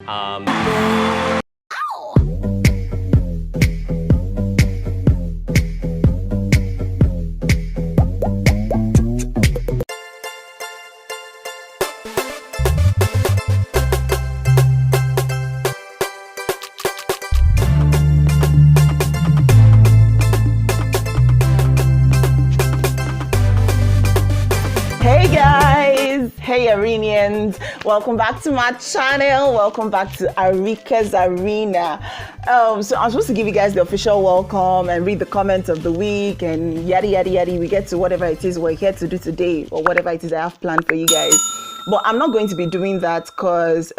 Hey guys, hey Arenians, welcome back to my channel. Welcome back to ARIKE'S Arena. So I'm supposed to give you guys the official welcome and read the comments of the week and yada yada yada. We get to whatever it is we're here to do today, or whatever it is I have planned for you guys. But I'm not going to be doing that because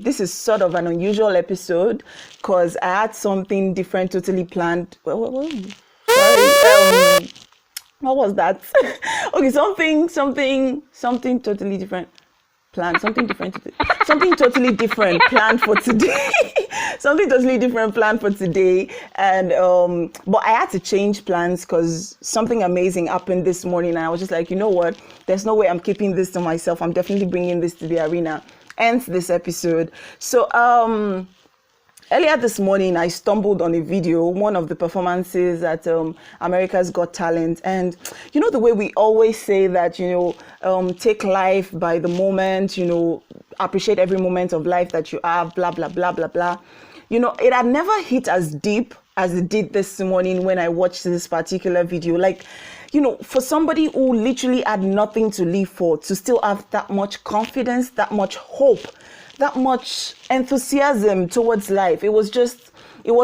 this is sort of an unusual episode because I had something different totally planned. Sorry. What was that? Okay, something totally different planned. Something totally different planned for today. Something totally different planned for today. And but I had to change plans because something amazing happened this morning. And I was just like, you know what? There's no way I'm keeping this to myself. I'm definitely bringing this to the arena. Hence this episode. So earlier this morning, I stumbled on a video, one of the performances at America's Got Talent. And you know the way we always say that, take life by the moment, appreciate every moment of life that you have, blah, blah, blah, blah, blah. It had never hit as deep as it did this morning when I watched this particular video. Like, for somebody who literally had nothing to live for, to still have that much confidence, that much hope, that much enthusiasm towards life. It was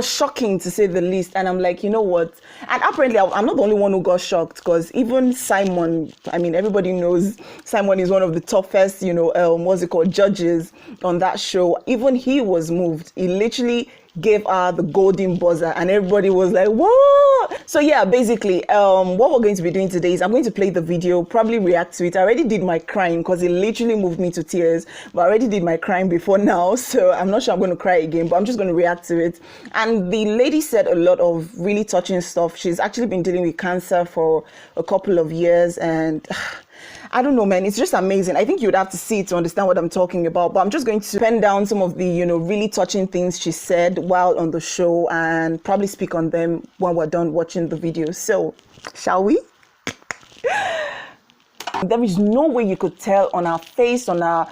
shocking to say the least. And I'm like, you know what? And apparently I'm not the only one who got shocked, because even Simon, everybody knows Simon is one of the toughest, judges on that show. Even he was moved. He literally gave her the golden buzzer and everybody was like, what? So yeah, basically what we're going to be doing today is I'm going to play the video, probably react to it. I already did my crying because it literally moved me to tears, but I already did my crying before now, so I'm not sure I'm going to cry again, but I'm just going to react to it. And the lady said a lot of really touching stuff. She's actually been dealing with cancer for a couple of years, and I don't know, man, it's just amazing. I think you'd have to see it to understand what I'm talking about, but I'm just going to pen down some of the, really touching things she said while on the show and probably speak on them when we're done watching the video. So, shall we? There is no way you could tell on her face, on her,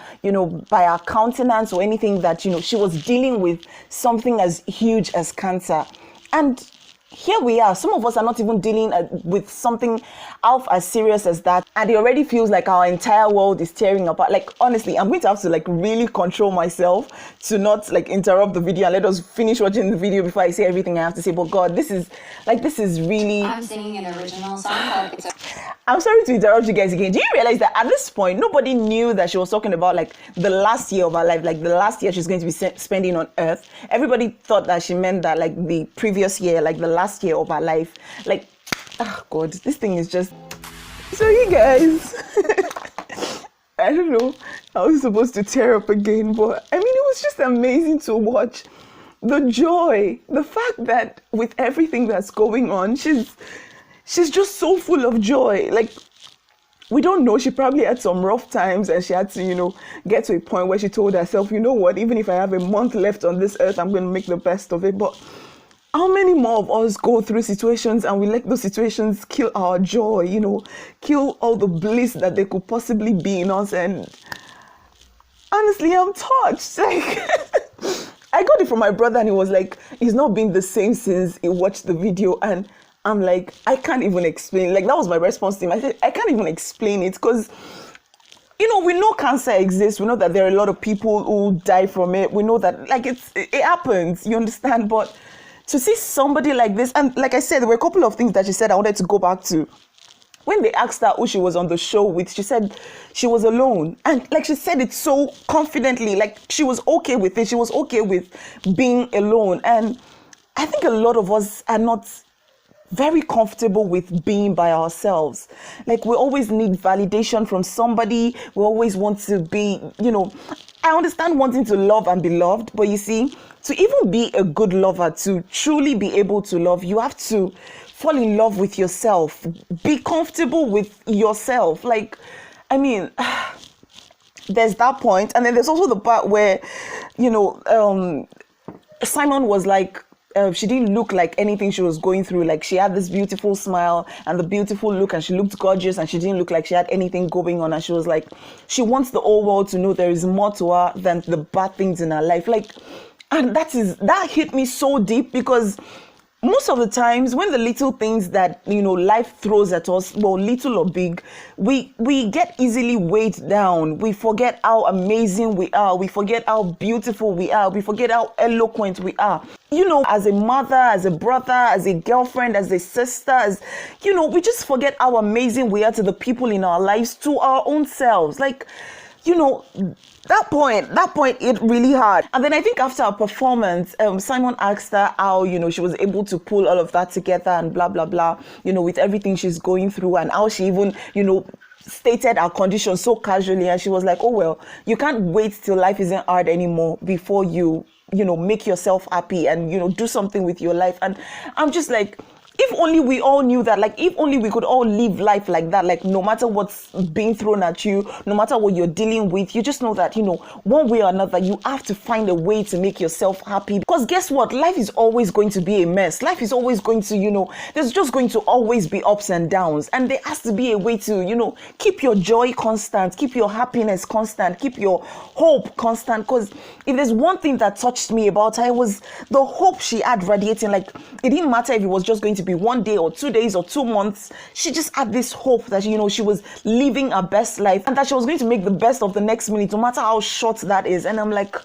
by her countenance or anything that, she was dealing with something as huge as cancer. And here we are. Some of us are not even dealing with something half as serious as that, and it already feels like our entire world is tearing apart. Like, honestly, I'm going to have to really control myself to not interrupt the video and let us finish watching the video before I say everything I have to say. But God, this is really. I'm singing an original song. I'm sorry to interrupt you guys again. Do you realize that at this point, nobody knew that she was talking about the last year of her life, the last year she's going to be spending on Earth? Everybody thought that she meant that the previous year, the last year of her life. Oh God, this thing is just. So you guys, I don't know, I was supposed to tear up again, but it was just amazing to watch the joy, the fact that with everything that's going on, she's just so full of joy. We don't know, she probably had some rough times and she had to, get to a point where she told herself, you know what, even if I have a month left on this earth, I'm going to make the best of it. But how many more of us go through situations and we let those situations kill our joy, kill all the bliss that they could possibly be in us? And honestly, I'm touched. I got it from my brother and he was like, he's not been the same since he watched the video. And I'm like, I can't even explain. That was my response to him. I said, I can't even explain it because, we know cancer exists. We know that there are a lot of people who die from it. We know that, it happens, you understand? But to see somebody like this, and like I said, there were a couple of things that she said I wanted to go back to. When they asked her who she was on the show with, she said she was alone. And she said it so confidently, she was okay with it. She was okay with being alone. And I think a lot of us are not very comfortable with being by ourselves. We always need validation from somebody. We always want to be, I understand wanting to love and be loved, but you see, to even be a good lover, to truly be able to love, you have to fall in love with yourself. Be comfortable with yourself. there's that point, and then there's also the part where, Simon was like, she didn't look like anything she was going through. Like, she had this beautiful smile and the beautiful look, and she looked gorgeous, and she didn't look like she had anything going on. And she was like, she wants the whole world to know there is more to her than the bad things in her life. Like, and that hit me so deep, because most of the times when the little things that, life throws at us, well, little or big, we get easily weighed down. We forget how amazing we are. We forget how beautiful we are. We forget how eloquent we are. As a mother, as a brother, as a girlfriend, as a sister, we just forget how amazing we are to the people in our lives, to our own selves. Like, that point, it really hard. And then I think after our performance, Simon asked her how, she was able to pull all of that together and blah, blah, blah, with everything she's going through, and how she even, stated her condition so casually. And she was like, oh, well, you can't wait till life isn't hard anymore before you make yourself happy and, do something with your life. And I'm just like, if only we all knew that, like, if only we could all live life like that, like, no matter what's being thrown at you, no matter what you're dealing with, you just know that, one way or another, you have to find a way to make yourself happy. Because guess what? Life is always going to be a mess. Life is always going to, there's just going to always be ups and downs. And there has to be a way to, keep your joy constant, keep your happiness constant, keep your hope constant. Because if there's one thing that touched me about her, it was the hope she had radiating. Like, it didn't matter if it was just going to be 1 day or 2 days or 2 months. She just had this hope that, she was living her best life, and that she was going to make the best of the next minute, no matter how short that is. And I'm like,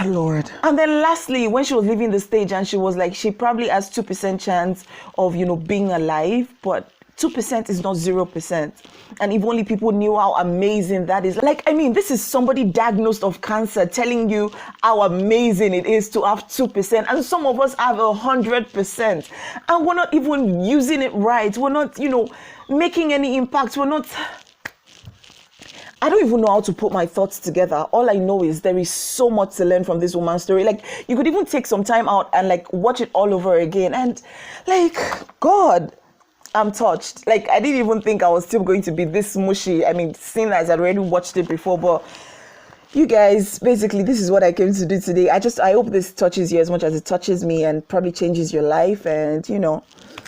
Lord. And then lastly, when she was leaving the stage, and she was like, she probably has 2% chance of, being alive, but 2% is not 0%. And if only people knew how amazing that is. Like, this is somebody diagnosed of cancer telling you how amazing it is to have 2%. And some of us have 100%. And we're not even using it right. We're not, making any impact. I don't even know how to put my thoughts together. All I know is there is so much to learn from this woman's story. Like, you could even take some time out and, like, watch it all over again. And, like, God, I'm touched. Like, I didn't even think I was still going to be this mushy. Seeing as I'd already watched it before, but you guys, basically, this is what I came to do today. I hope this touches you as much as it touches me, and probably changes your life. And,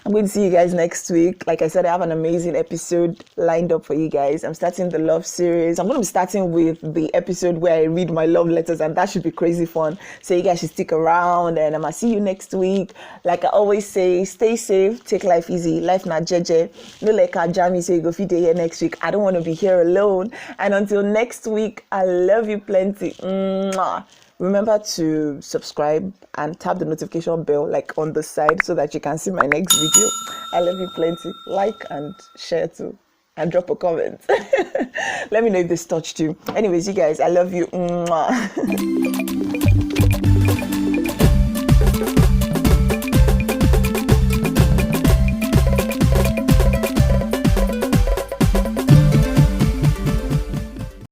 I'm going to see you guys next week. Like I said, I have an amazing episode lined up for you guys. I'm starting the love series. I'm going to be starting with the episode where I read my love letters, and that should be crazy fun. So you guys should stick around, and I'm going to see you next week. Like I always say, stay safe, take life easy. Life not jeje. No like a jammy, so you go feed here next week. I don't want to be here alone. And until next week, I love you plenty. Mwah. Remember to subscribe and tap the notification bell, like, on the side, so that you can see my next video. I love you plenty. Like and share too, and drop a comment. Let me know if this touched you. Anyways, you guys, I love you. Mwah.